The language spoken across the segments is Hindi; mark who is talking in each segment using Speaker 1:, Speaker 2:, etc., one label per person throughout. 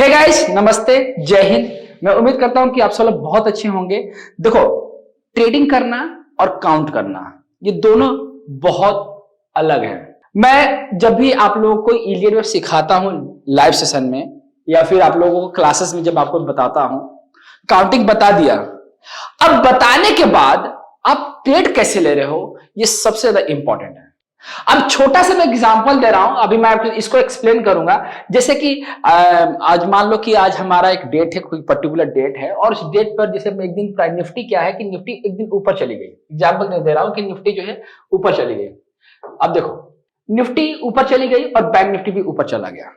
Speaker 1: हे गाइस, नमस्ते, जय हिंद। मैं उम्मीद करता हूं कि आप सब लोग बहुत अच्छे होंगे। देखो, ट्रेडिंग करना और काउंट करना ये दोनों बहुत अलग है। मैं जब भी आप लोगों को इलियट में सिखाता हूं लाइव सेशन में या फिर आप लोगों को क्लासेस में जब आपको बताता हूं, काउंटिंग बता दिया, अब बताने के बाद आप ट्रेड कैसे ले रहे हो ये सबसे ज्यादा इंपॉर्टेंट है। अब छोटा सा मैं एग्जांपल दे रहा हूं, अभी मैं आपको इसको एक्सप्लेन करूंगा। जैसे कि आज मान लो कि आज हमारा एक डेट है, कोई पर्टिकुलर डेट है और उस डेट पर जैसे एक दिन निफ्टी क्या है कि निफ्टी एक दिन ऊपर चली गई। एग्जांपल दे रहा हूं कि निफ्टी जो है ऊपर चली गई। अब देखो, निफ्टी ऊपर चली गई और बैंक निफ्टी भी ऊपर चला गया।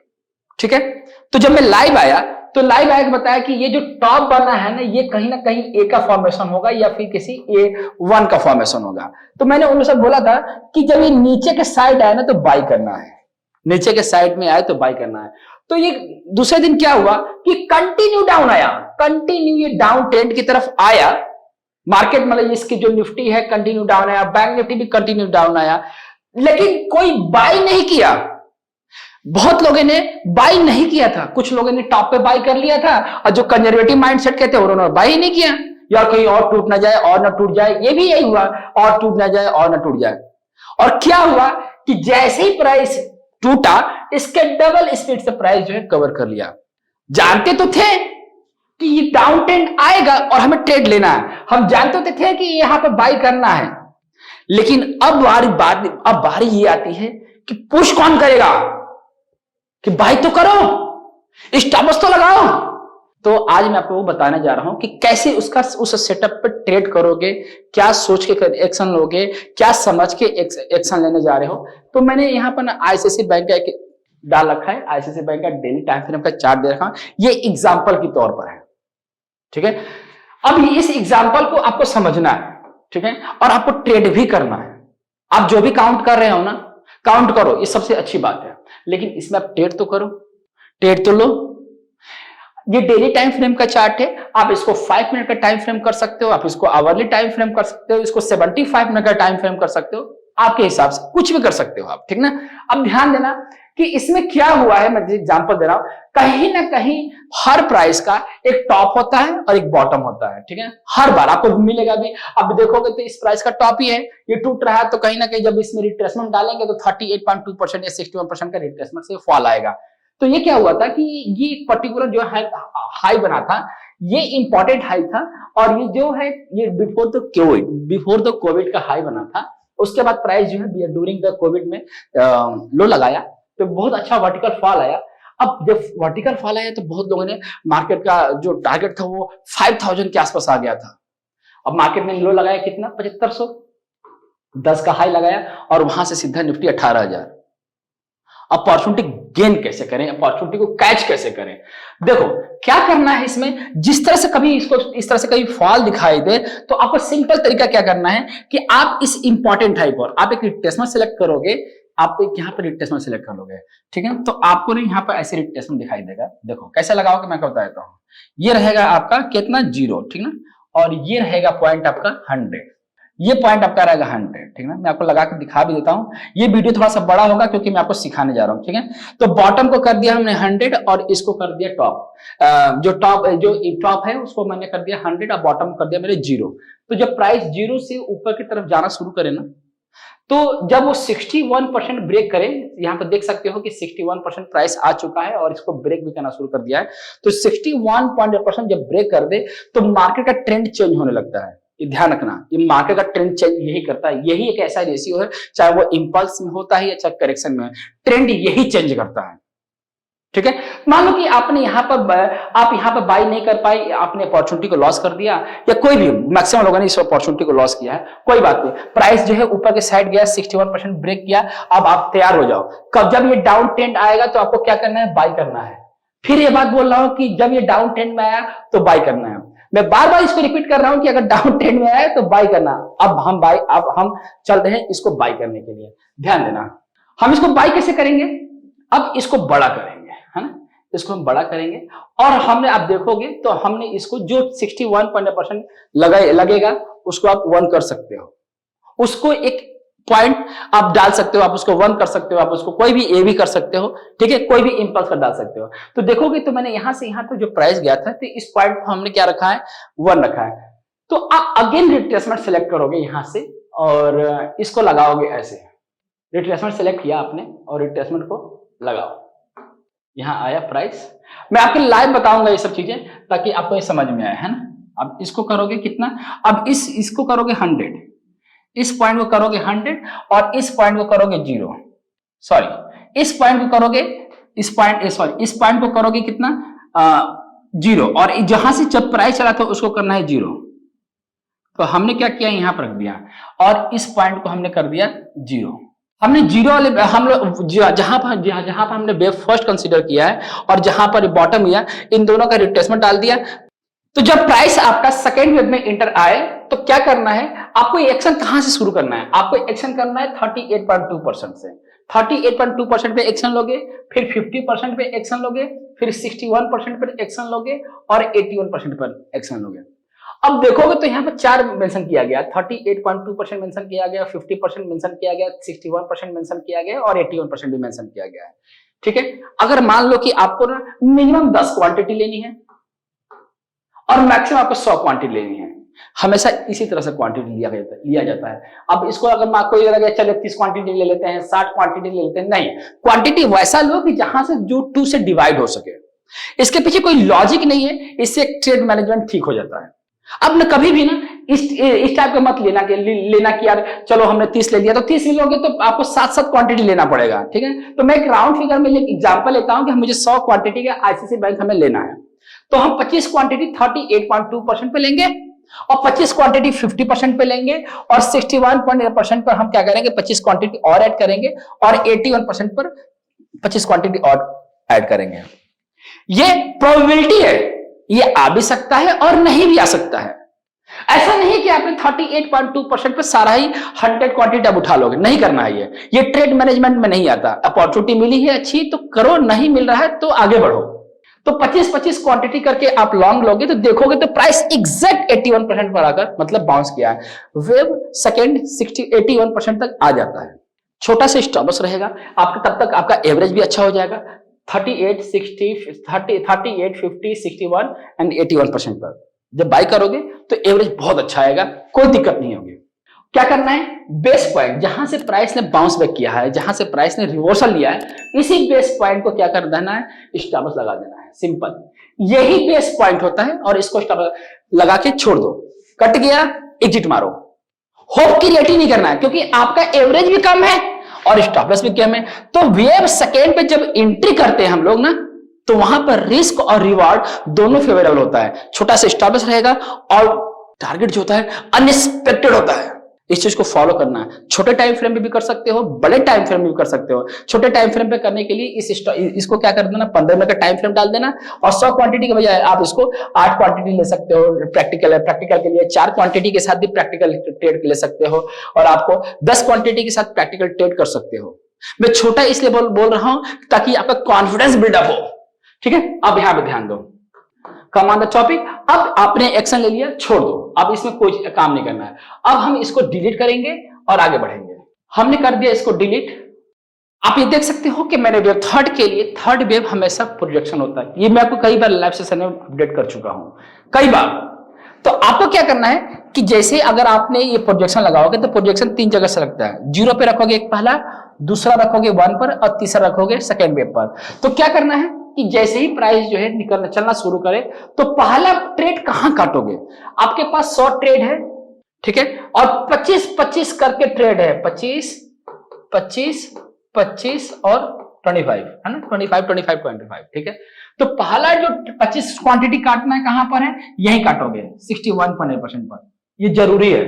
Speaker 1: ठीक है, तो जब मैं लाइव आया तो लाइव आया बताया कि ये जो टॉप बना है ना, ये कहीं ना कहीं ए का फॉर्मेशन होगा या फिर किसी A1 का फॉर्मेशन होगा। तो मैंने उन लोगों से बोला था कि जब ये नीचे के साइड आए ना तो बाई करना है, नीचे के साइड में आए तो बाई करना है। तो ये दूसरे दिन क्या हुआ कि कंटिन्यू डाउन आया, कंटिन्यू ये डाउन ट्रेंड की तरफ आया मार्केट, मतलब इसकी जो निफ्टी है कंटिन्यू डाउन आया, बैंक निफ्टी भी कंटिन्यू डाउन आया, लेकिन कोई बाई नहीं किया। बहुत लोगों ने बाई नहीं किया था, कुछ लोगों ने टॉप पे बाई कर लिया था और जो कंजर्वेटिव माइंडसेट कहते हैं उन्होंने बाई नहीं किया, यार कहीं और टूट ना जाए और ना टूट जाए। ये भी यही हुआ, और टूट ना जाए और ना टूट जाए। और क्या हुआ कि जैसे ही प्राइस टूटा, इसके डबल स्पीड से प्राइस जो है कवर कर लिया। जानते तो थे कि ये डाउन ट्रेंड आएगा और हमें ट्रेड लेना है, हम जानते तो थे कि यहां पर बाई करना है, लेकिन अब बारी ये आती है कि पुश कौन करेगा कि बाई तो करो, स्टॉप लॉस तो लगाओ। तो आज मैं आपको बताने जा रहा हूं कि कैसे उस सेटअप पे ट्रेड करोगे, क्या सोच के एक्शन लोगे, क्या समझ के एक्शन लेने जा रहे हो। तो मैंने यहां पर ना आईसीआईसीआई बैंक का एक डाल रखा है, आईसीआईसीआई बैंक का डेली टाइम फ्रेम का चार्ट दे रखा, ये एग्जाम्पल के तौर पर है। ठीक है, अब इस एग्जाम्पल को आपको समझना है, ठीक है, और आपको ट्रेड भी करना है। आप जो भी काउंट कर रहे हो ना, काउंट करो, ये सबसे अच्छी बात है, लेकिन इसमें आप ट्रेड तो करो, ट्रेड तो लो। ये डेली टाइम फ्रेम का चार्ट है, आप इसको 5 मिनट का टाइम फ्रेम कर सकते हो, आप इसको आवरली टाइम फ्रेम कर सकते हो, इसको 75 मिनट का टाइम फ्रेम कर सकते हो, आपके हिसाब से कुछ भी कर सकते हो आप, ठीक ना। अब ध्यान देना कि इसमें क्या हुआ है, मैं एग्जांपल दे रहा हूं, कहीं ना कहीं हर प्राइस का एक टॉप होता है और एक बॉटम होता है, ठीक है, हर बार आपको मिलेगा भी। अब देखोगे तो इस प्राइस का टॉप ही है, ये टूट रहा है, तो कहीं ना कहीं जब इसमें रिट्रेसमेंट डालेंगे तो 38.2% या 61% का रिट्रेसमेंट से फॉल आएगा। तो ये क्या हुआ था कि ये पर्टिकुलर जो हाई बना था, ये इंपॉर्टेंट हाई था, और ये जो है ये बिफोर द कोविड का हाई बना था। उसके बाद प्राइस जो है ड्यूरिंग द कोविड में लो लगाया, तो बहुत अच्छा वर्टिकल फॉल आया। अब जब वर्टिकल फॉल आया तो बहुत लोगों ने, मार्केट का जो टारगेट था वो 5000 के आसपास आ गया था। अब मार्केट ने लो लगाया कितना, 7510 का हाई लगाया और वहां से सीधा निफ्टी 18000। अपॉर्चुनिटी गेन कैसे करें, अपॉर्चुनिटी को कैच कैसे करें। देखो क्या करना है इसमें, जिस तरह से कभी इसको इस तरह से कभी फॉल दिखाई दे तो आपको सिंपल तरीका क्या करना है कि आप इस इंपॉर्टेंट हाई पर आप एक रिट्रेसमेंट सेलेक्ट करोगे, आप एक यहाँ पर रिट्रेसमेंट सेलेक्ट कर लोगे, ठीक है। तो आपको ना यहाँ पर ऐसे रिट्रेसमेंट दिखाई देगा। देखो कैसे लगाओगे मैं बता देता हूँ। ये रहेगा आपका कितना 0, ठीक ना, और ये रहेगा पॉइंट आपका 100, ये पॉइंट आपका रहेगा 100, ठीक है। मैं आपको लगा के दिखा भी देता हूं, ये वीडियो थोड़ा सा बड़ा होगा क्योंकि मैं आपको सिखाने जा रहा हूं, ठीक है। तो बॉटम को कर दिया हमने 100 और इसको कर दिया टॉप। जो टॉप है उसको मैंने कर दिया 100 और बॉटम कर दिया मेरे 0। तो जब प्राइस 0 से ऊपर की तरफ जाना शुरू करे ना, तो जब वो 61% ब्रेक करे, यहाँ पर देख सकते हो कि 61% प्राइस आ चुका है और इसको ब्रेक भी करना शुरू कर दिया है। तो 61% जब ब्रेक कर दे तो मार्केट का ट्रेंड चेंज होने लगता है। ये ध्यान रखना, ये मार्केट का ट्रेंड चेंज यही करता है, यही एक ऐसा रेशियो है, चाहे वो इंपल्स में होता है या चाहे करेक्शन में, ट्रेंड यही चेंज करता है, ठीक है। मान लो कि आपने आप यहाँ पर बाई नहीं कर पाई, आपने अपॉर्चुनिटी को लॉस कर दिया, या कोई भी मैक्सिमम लोगों ने इस अपॉर्चुनिटी को लॉस किया है, कोई बात नहीं। प्राइस जो है ऊपर के साइड गया, 61% ब्रेक किया, अब आप तैयार हो जाओ। कब जब ये डाउन ट्रेंड आएगा तो आपको क्या करना है, बाई करना है। फिर ये बात बोल रहा हूं कि जब ये डाउन ट्रेंड में आया तो बाई करना है। मैं बार बार इसको रिपीट कर रहा हूं कि अगर डाउन ट्रेंड में आया तो बाई करना। अब हम चल रहे हैं इसको बाई करने के लिए, ध्यान देना। हम इसको बाई कैसे करेंगे, अब इसको बड़ा करेंगे, है ना, इसको हम बड़ा करेंगे और हमने, आप देखोगे तो हमने इसको जो 61% लगेगा उसको आप 1 कर सकते हो, उसको एक पॉइंट आप डाल सकते हो, आप उसको 1 कर सकते हो, आप उसको कोई भी ए भी कर सकते हो, ठीक है, कोई भी इंपल्स का डाल सकते हो। तो देखोगे तो मैंने यहां से यहां तक जो प्राइस गया था, तो इस पॉइंट को हमने क्या रखा है, 1 रखा है। तो आप अगेन रिट्रेसमेंट सेलेक्ट करोगे यहां से और इसको लगाओगे ऐसे, रिट्रेसमेंट सेलेक्ट किया आपने और रिट्रेसमेंट को लगाओ, यहां आया प्राइस। मैं आपको लाइव बताऊंगा ये सब चीजें ताकि आपको ये समझ में आए, है ना। अब इसको करोगे कितना, अब इसको करोगे 100, इस पॉइंट को करोगे 100 और इस पॉइंट को करोगे 0, सॉरी इस पॉइंट को करोगे, इस पॉइंट को करोगे कितना 0, और जहां से जब प्राइस चला था उसको करना है 0। तो हमने क्या किया, यहां पर रख दिया और इस पॉइंट को हमने कर दिया 0। हमने 0 वाले हम लोग जहां पर हमने वेव फर्स्ट कंसीडर किया है और जहां पर बॉटम किया, इन दोनों का रिट्रेसमेंट डाल दिया। तो जब प्राइस आपका सेकेंड वेव में इंटर आए तो क्या करना है, आपको एक्शन कहां से शुरू करना है, आपको एक्शन करना है 38.2% से। 38.2% पे एक्शन लोगे, फिर 50% पे एक्शन लोगे, फिर 61% पर एक्शन लोगे और 81% पर एक्शन लोगे। अब देखोगे तो यहाँ पर 4 मेंशन किया गया, 38.2% मेंशन किया गया, 50% मेंशन किया गया, 61% मेंशन किया गया और 81% भी मेंशन किया गया है, ठीक है। अगर मान लो कि आपको ना मिनिमम 10 क्वांटिटी लेनी है और मैक्सिमम आपको 100 क्वांटिटी लेनी है, हमेशा इसी तरह से क्वांटिटी लिया जाता है। अब इसको अगर आपको ये लगे चलो 30 क्वांटिटी ले लेते हैं, 60 क्वांटिटी ले लेते हैं, नहीं, क्वांटिटी वैसा लो कि जहां से जो 2 से डिवाइड हो सके। इसके पीछे कोई लॉजिक नहीं है, इससे ट्रेड मैनेजमेंट ठीक हो जाता है। अब न कभी भी ना इस टाइप का मत लेना कि यार चलो हमने 30 ले लिया, तो 30 लोगे तो आपको 7 क्वांटिटी लेना पड़ेगा, ठीक है। तो मैं एक राउंड फिगर में एग्जांपल लेता हूं कि मुझे 100 क्वांटिटी का आईसीआईसी बैंक हमें लेना है, तो हम 25 क्वांटिटी 38.2% पे लेंगे और 25 क्वांटिटी 50% पे लेंगे और 61% पर हम क्या करेंगे, 25 क्वांटिटी और ऐड करेंगे और 81% पर 25 क्वांटिटी और ऐड करेंगे। ये प्रोबेबिलिटी है, ये आ भी सकता है और नहीं भी आ सकता है। ऐसा नहीं कि आपने 38.2% पे सारा ही 100 क्वांटिटी अब उठा लोगे, नहीं करना है। ये ट्रेड मैनेजमेंट में नहीं आता। अपॉर्चुनिटी मिली है अच्छी तो करो, नहीं मिल रहा है तो आगे बढ़ो। तो 25-25 क्वांटिटी करके आप लॉन्ग लोगे तो देखोगे तो प्राइस एग्जैक्ट 81% पर आकर मतलब बाउंस किया है। वेव सेकेंड 81% तक आ जाता है। छोटा सा स्टॉप लॉस रहेगा आपका, तब तक आपका एवरेज भी अच्छा हो जाएगा 38, 50, 61 एंड 81% पर। जब बाय करोगे तो एवरेज बहुत अच्छा आएगा, कोई दिक्कत नहीं होगी। क्या करना है, बेस पॉइंट जहां से प्राइस ने बाउंस बैक किया है, जहां से प्राइस ने रिवर्सल लिया है, इसी बेस पॉइंट को क्या कर देना है, स्टॉप लॉस लगा देना है। सिंपल, यही बेस पॉइंट होता है और इसको स्टॉप लॉस लगा के छोड़ दो। कट गया, एग्जिट मारो। होप क्रिएट ही नहीं करना है क्योंकि आपका एवरेज भी कम है और स्टॉप लॉस भी कम है। तो वेव सेकेंड पे जब एंट्री करते हैं हम लोग ना, तो वहां पर रिस्क और रिवार्ड दोनों फेवरेबल होता है। छोटा सा स्टॉप लॉस रहेगा और टारगेट जो होता है अनएक्सपेक्टेड होता है। इस चीज को फॉलो करना है। छोटे टाइम फ्रेम में भी कर सकते हो, बड़े टाइम फ्रेम में भी कर सकते हो। छोटे टाइम फ्रेम पे करने के लिए इसको क्या कर देना, 15 मिनट का टाइम फ्रेम डाल देना और 100 क्वांटिटी के बजाय आप इसको 8 क्वांटिटी ले सकते हो। प्रैक्टिकल है, प्रैक्टिकल के लिए 4 क्वांटिटी के साथ भी प्रैक्टिकल ट्रेड ले सकते हो और आपको 10 क्वांटिटी के साथ प्रैक्टिकल ट्रेड कर सकते हो। मैं छोटा इसलिए बोल रहा हूं ताकि आपका कॉन्फिडेंस बिल्डअप हो, ठीक है। अब यहां पे ध्यान दो, कम ऑन द टॉपिक। अब आपने एक्शन ले लिया, छोड़ दो, अब इसमें कोई काम नहीं करना है। अब हम इसको डिलीट करेंगे और आगे बढ़ेंगे। हमने कर दिया इसको डिलीट। आप ये देख सकते हो कि मैंने वेव थर्ड के लिए, थर्ड वेव हमेशा प्रोजेक्शन होता है। ये मैं आपको कई बार लाइव सेशन में अपडेट कर चुका हूं, कई बार। तो आपको क्या करना है कि जैसे अगर आपने ये प्रोजेक्शन लगाओगे तो प्रोजेक्शन 3 जगह से लगता है। 0 पे रखोगे एक पहला, दूसरा रखोगे 1 पर और तीसरा रखोगे सेकेंड वेव पर। तो क्या करना है कि जैसे ही प्राइस जो है निकलना चलना शुरू करे तो पहला ट्रेड कहां काटोगे। आपके पास 100 ट्रेड है, ठीक है, और 25-25 करके ट्रेड है। 25, 25, 25 और 25 है ना, 25, 25, 25, ठीक है। तो पहला जो 25 क्वांटिटी काटना है कहां पर है, यही काटोगे 61.8% पर। ये जरूरी है।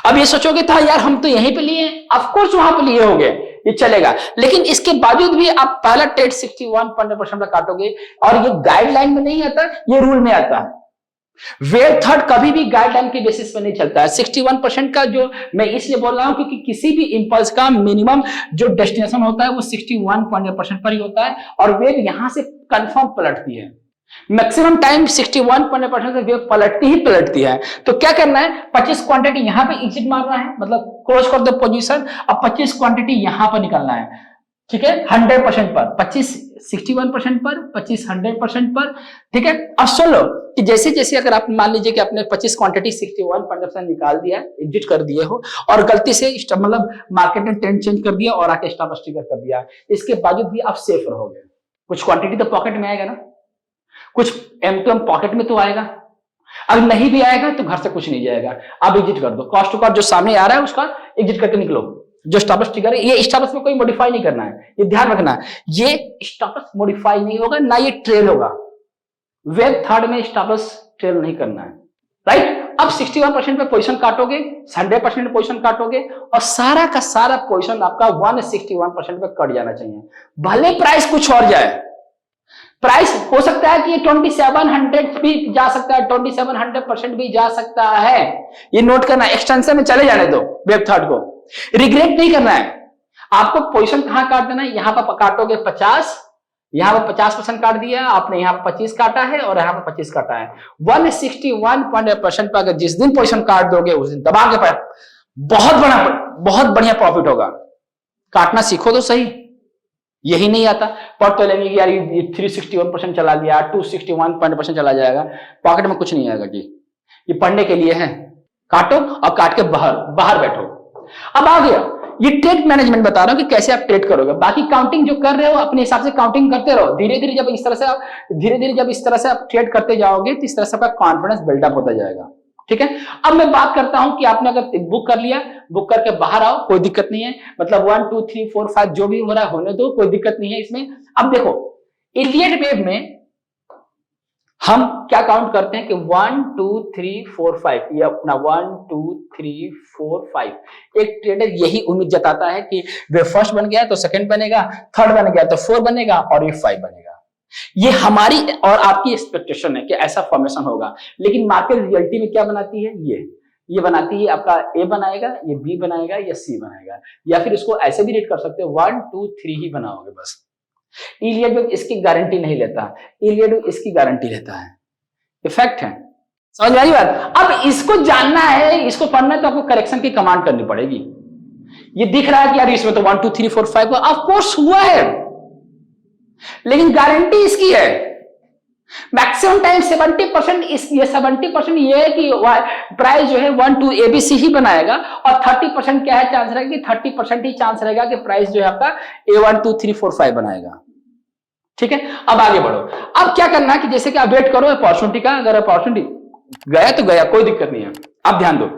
Speaker 1: अब ये सोचोगे था यार हम तो यहीं पे लिए, ऑफ कोर्स वहां पे लिए होंगे, ये चलेगा, लेकिन इसके बावजूद भी आप पहला ट्रेड 61.8% पर काटोगे और ये गाइडलाइन में नहीं आता, ये रूल में आता है। वेव थर्ड कभी भी गाइडलाइन के बेसिस पे नहीं चलता है। 61% का जो मैं इसलिए बोल रहा हूं क्योंकि किसी भी इंपल्स का मिनिमम जो डेस्टिनेशन होता है वो 61.8% पर ही होता है और वेव यहां से कंफर्म पलटती है। मैक्सिमम टाइम 61% से वेव पलटती ही पलटती है। तो क्या करना है, 25 क्वांटिटी यहां पे एग्जिट मारना है, मतलब क्लोज कर दो पोजीशन। अब 25 क्वांटिटी यहां पर निकलना है, ठीक है, 100% पर, 25 61% पर, 25 100% पर, ठीक है। अब सुन लो कि जैसे जैसे अगर आप मान लीजिए कि आपने 25 क्वांटिटी 61% निकाल दिया, एग्जिट कर दिए हो, और गलती से मतलब मार्केट ने ट्रेंड चेंज कर दिया और आके स्टॉप लॉस ट्रिगर कर दिया, इसके बावजूद भी आप सेफ रहोगे। कुछ क्वांटिटी तो पॉकेट में आएगा ना, कुछ M2M पॉकेट में तो आएगा। अगर नहीं भी आएगा तो घर से कुछ नहीं जाएगा, आप एग्जिट कर दो। कॉस्ट टू कॉस्ट जो सामने आ रहा है उसका एग्जिट करके निकलो। जो स्टॉप लॉस ट्रिगर है, ये स्टॉप लॉस में कोई मॉडिफाई नहीं करना है, ये ध्यान रखना है, ये स्टॉप लॉस मॉडिफाई नहीं होगा, ना ये ट्रेल होगा। वेब थर्ड में स्टॉप लॉस ट्रेल नहीं करना है, राइट। अब 61% पे पोजीशन काटोगे, 100% पोजीशन काटोगे, और सारा का सारा पोजीशन आपका 161% पे कट जाना चाहिए। भले प्राइस कुछ और जाए, प्राइस हो सकता है कि ये 2700 भी जा सकता है, 2700% भी जा सकता है, ये नोट करना। एक्सटेंशन में चले जाने दो वेब थर्ड को, रिग्रेट नहीं करना है। आपको पोजीशन कहां काट देना है, यहां पर काटोगे 50, यहां पर 50% काट दिया आपने, यहां पर 25 काटा है और यहां पर 25 काटा है। 161% पर अगर जिस दिन पोजीशन काट दोगे उस दिन दबा के पर बहुत बढ़िया प्रॉफिट होगा। काटना सीखो तो सही, यही नहीं आता पर तो लेंगे कि यार ये 361% चला गया, 261% चला जाएगा, पॉकेट में कुछ नहीं आएगा जी। ये पढ़ने के लिए है, काटो और काट के बाहर बैठो। अब आ गया ये ट्रेड मैनेजमेंट बता रहा हूं कि कैसे आप ट्रेड करोगे। बाकी काउंटिंग जो कर रहे हो अपने हिसाब से काउंटिंग करते रहो। धीरे धीरे जब इस तरह से आप ट्रेड करते जाओगे तो इस तरह से आपका कॉन्फिडेंस बिल्डअप होता जाएगा, ठीक है। अब मैं बात करता हूं कि आपने अगर बुक कर लिया, बुक करके बाहर आओ, कोई दिक्कत नहीं है, मतलब 1 2 3 4 5 जो भी हो रहा है होने दो, कोई दिक्कत नहीं है इसमें। अब देखो इलियट वेव में हम क्या काउंट करते हैं कि 1 2 3 4 5, ये अपना 1 2 3 4 5। एक ट्रेडर यही उम्मीद जताता है कि वे फर्स्ट बन गया तो सेकंड बनेगा, थर्ड बन गया तो 4 बनेगा और ये 5 बनेगा। ये हमारी और आपकी एक्सपेक्टेशन है कि ऐसा फॉर्मेशन होगा, लेकिन मार्केट रियलिटी में क्या बनाती है, ये बनाती है आपका ए बनाएगा, ये बी बनाएगा, या सी बनाएगा, या फिर इसको ऐसे भी रेट कर सकते हो 1 2 3 ही बनाओगे बस। इलियट वेव इसकी गारंटी नहीं लेता, इलियट वेव इसकी गारंटी लेता है। इफेक्ट है, समझ में आई बात। अब इसको जानना है, इसको पढ़ना है तो आपको करेक्शन की कमांड करनी पड़ेगी। ये दिख रहा है कि यार इसमें तो 1 2 3 4 5 ऑफ कोर्स हुआ है, लेकिन गारंटी इसकी है मैक्सिमम टाइम 70%। ये 70% ये है कि प्राइस जो है 1 2 ABC ही बनाएगा, और 30% क्या है चांस रहेगा कि 30% ही चांस रहेगा कि प्राइस जो है आपका A1 2 3 4 5 बनाएगा, ठीक है। अब आगे बढ़ो। अब क्या करना है कि जैसे कि आप वेट करो अपॉर्चुनिटी का, अगर अपॉर्चुनिटी गया तो गया, कोई दिक्कत नहीं है। अब ध्यान दो,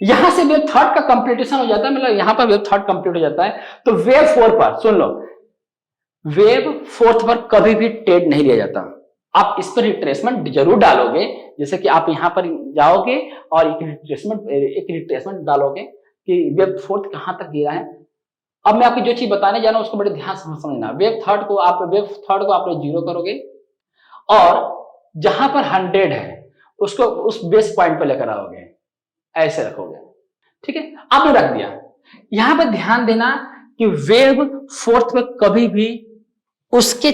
Speaker 1: यहां से वेव थर्ड का कंप्लीटेशन हो जाता है, मतलब यहां पर वेव थर्ड कंप्लीट हो जाता है, तो वेव 4 पर सुन लो, वेव फोर्थ पर कभी भी ट्रेड नहीं लिया जाता। आप इस पर रिट्रेसमेंट जरूर डालोगे, जैसे कि आप यहां पर जाओगे और एक रिट्रेसमेंट डालोगे कि वेव फोर्थ कहां तक गिरा है। अब मैं आपकी जो चीज बताने जा रहा हूं उसको बड़े ध्यान से समझना। वेव थर्ड को आप जीरो करोगे, और जहां पर 100 है उसको उस बेस पॉइंट पर लेकर आओगे, ऐसे रखोगे, ठीक है। आपने रख दिया। यहां पर ध्यान देना कि वेव फोर्थ में कभी भी उसके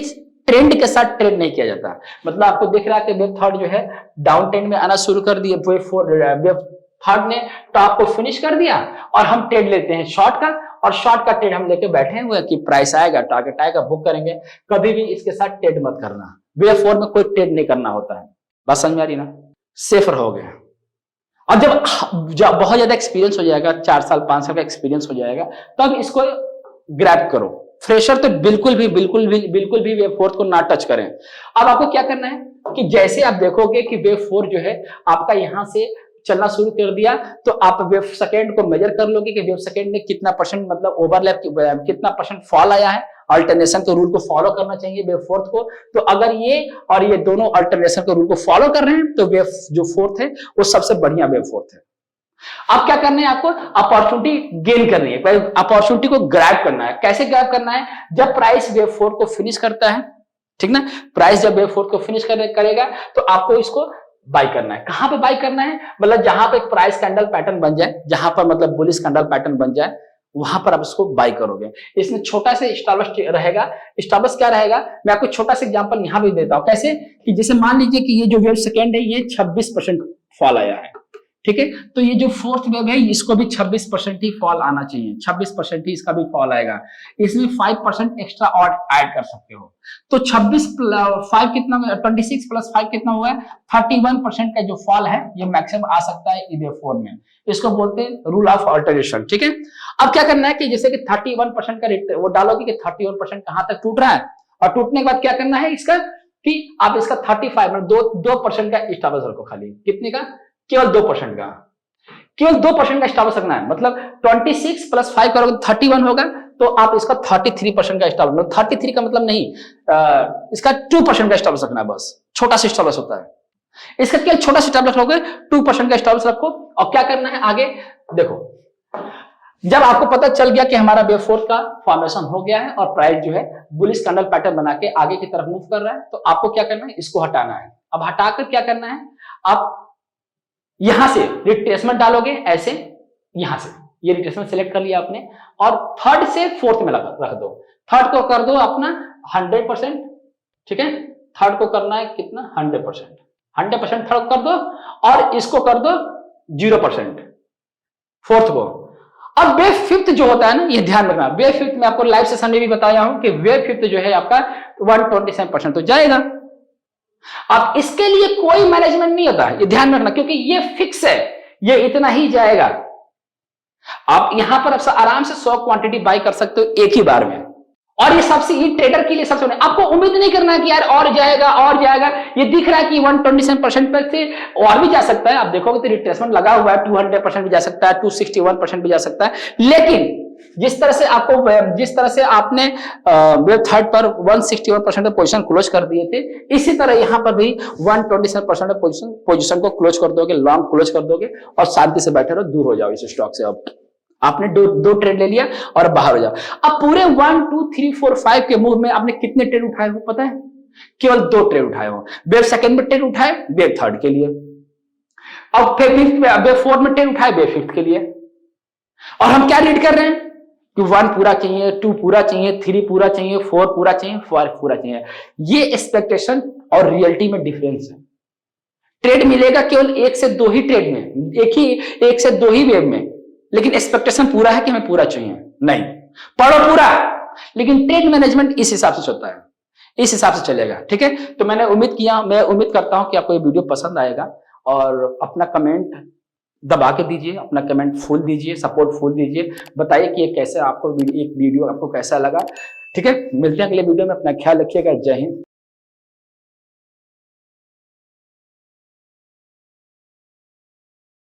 Speaker 1: ट्रेंड के साथ ट्रेड नहीं किया जाता। मतलब आपको दिख रहा है कि वेव थर्ड जो है डाउन ट्रेंड में आना शुरू कर दिया, वेव थर्ड ने टॉप को फिनिश कर दिया, और हम ट्रेड लेते हैं शॉर्ट का, और शॉर्ट का ट्रेड हम लेके बैठे हुए कि प्राइस आएगा, टारगेट आएगा, बुक करेंगे। कभी भी इसके साथ ट्रेड मत करना, वेव फोर में कोई ट्रेड नहीं करना होता है। बस समझ में आ रही ना, सेफ रहोगे। और जब बहुत ज्यादा एक्सपीरियंस हो जाएगा, 4 साल 5 साल का एक्सपीरियंस हो जाएगा, तब इसको ग्रैब करो। फ्रेशर तो बिल्कुल भी वेव फोर्थ को ना टच करें। अब आपको क्या करना है कि जैसे आप देखोगे कि वेव फोर जो है आपका यहां से चलना शुरू कर दिया, तो आप वेव सेकेंड को मेजर कर लोगे कि वेव सेकेंड ने कितना परसेंट मतलब ओवरलैप, कितना परसेंट फॉल आया है। अल्टरनेशन के रूल को फॉलो करना चाहिए वेव फोर्थ को। तो अगर ये और ये दोनों अल्टरनेशन के रूल को फॉलो कर रहे हैं तो वेव जो फोर्थ है वो सबसे बढ़िया वेव फोर्थ है। अब क्या करना है, आपको अपॉर्चुनिटी गेन करनी है, अपॉर्चुनिटी को ग्रैब करना है। कैसे ग्रैब करना है, जब प्राइस वेव फोर्थ को फिनिश करता है, ठीक ना, प्राइस जब वेव फोर्थ को फिनिश करेगा तो आपको इसको बाय करना है। कहां पे बाय करना है, मतलब जहां पे एक प्राइस कैंडल पैटर्न बन जाए, जहां पर मतलब बुलिश कैंडल पैटर्न बन जाए, वहां पर आप इसको बाय करोगे। इसमें छोटा से स्टॉप लॉस रहेगा। स्टॉप लॉस क्या रहेगा, मैं आपको छोटा सा एग्जांपल यहां भी देता हूं। कैसे कि जैसे मान लीजिए कि ये जो वेव सेकेंड है ये 26% फॉल आया है, ठीक है, तो ये जो फोर्थ वेव है इसको भी 26% ही फॉल आना चाहिए, 26% ही इसका भी फॉल आएगा। इसमें 5% एक्स्ट्रा और ऐड कर सकते हो। तो 5 कितना, 26 प्लस 5 कितना हुआ है, 31% का जो फॉल है ये मैक्सिमम आ सकता है वेव4 में। इसको बोलते हैं रूल ऑफ अल्टरेशन, ठीक है। अब क्या करना है कि जैसे कि 31% का रेट वो डालोगे कि 31% कहां तक टूट रहा है, और टूटने के बाद क्या करना है इसका कि आप इसका 35 मतलब 2% का स्टॉप लॉस रखो। खाली कितने का, केवल 2% का, केवल 2% का स्टॉप लॉस रखना है। मतलब 26 प्लस 5 करोगे 31 होगा, तो आप इसका 33% का स्टॉप लॉस, 33 का मतलब नहीं, इसका 2% का स्टॉप लॉस रखना है, बस छोटा सा स्टॉप लॉस होता है इसका। केवल छोटा सा स्टॉप लॉस रखोगे, 2% का स्टॉप लॉस रखो। और क्या करना है आगे देखो, जब आपको पता चल गया कि हमारा वेव फोर्थ का फॉर्मेशन हो गया है और प्राइस जो है बुलिश कैंडल पैटर्न बना के आगे की तरफ मूव कर रहा है, तो आपको क्या करना है, इसको हटाना है। अब हटाकर क्या करना है, आप यहां से रिट्रेसमेंट डालोगे ऐसे, यहां से ये रिट्रेसमेंट सिलेक्ट कर लिया आपने, और थर्ड से फोर्थ में रख दो। थर्ड को कर दो अपना 100%, ठीक है, थर्ड को करना है कितना 100%, 100% थर्ड कर दो, और इसको कर दो 0% फोर्थ को। अब वेव फिफ्थ जो होता है ना, ये ध्यान रखना, वेव फिफ्थ में आपको लाइव सेशन में भी बताया हूं कि वेव फिफ्थ जो है आपका 127% तो जाएगा। अब इसके लिए कोई मैनेजमेंट नहीं होता है, ये ध्यान रखना, क्योंकि ये फिक्स है, ये इतना ही जाएगा। आप यहां पर आराम से 100 क्वांटिटी बाय कर सकते हो एक ही बार में, और ये सबसे, ये ट्रेडर के लिए सबसे, आपको उम्मीद नहीं करना है कि यार और जाएगा और जाएगा। ये दिख रहा है कि 127% पर से और भी जा सकता है, आप देखोगे तो रिट्रेसमेंट लगा हुआ है, 200% भी जा सकता है, 261% भी जा सकता है। लेकिन जिस तरह से आपने वेब थर्ड पर 161% पोजीशन क्लोज कर दिए थे, इसी तरह यहां पर भी 127% पोजीशन को क्लोज कर दोगे, लॉन्ग क्लोज कर दोगे, और शांति से बैठे रहो, दूर हो जाओ इस स्टॉक से। अब आपने दो ट्रेड ले लिया और बाहर हो जाओ। अब पूरे 1 2 3 4 5 के मूव में आपने कितने ट्रेड उठाए हो पता है, केवल 2 ट्रेड उठाए हो। वेव सेकंड में ट्रेड उठाए वेव थर्ड के लिए, अब वेव फोर्थ में ट्रेड उठाए वेव फिफ्थ के लिए। और हम क्या रीड कर रहे हैं कि 1 पूरा चाहिए, 2 पूरा चाहिए, 3 पूरा चाहिए, 4 पूरा चाहिए, 5 पूरा चाहिए। ये एक्सपेक्टेशन और रियलिटी में डिफरेंस है। ट्रेड मिलेगा केवल 1 से 2 ही ट्रेड में, एक से 2 ही वेव में, लेकिन एक्सपेक्टेशन पूरा है कि हमें पूरा चाहिए नहीं, पढ़ो पूरा। लेकिन ट्रेड मैनेजमेंट इस हिसाब से होता है, इस हिसाब से चलेगा, ठीक है। तो मैं उम्मीद करता हूं कि आपको ये वीडियो पसंद आएगा, और अपना कमेंट दबा के दीजिए, अपना कमेंट फुल दीजिए, सपोर्ट फुल दीजिए, बताइए कि ये कैसे आपको एक वीडियो आपको कैसा लगा, ठीक है। मिलते हैं अगले वीडियो में, अपना ख्याल रखिएगा। जय हिंद।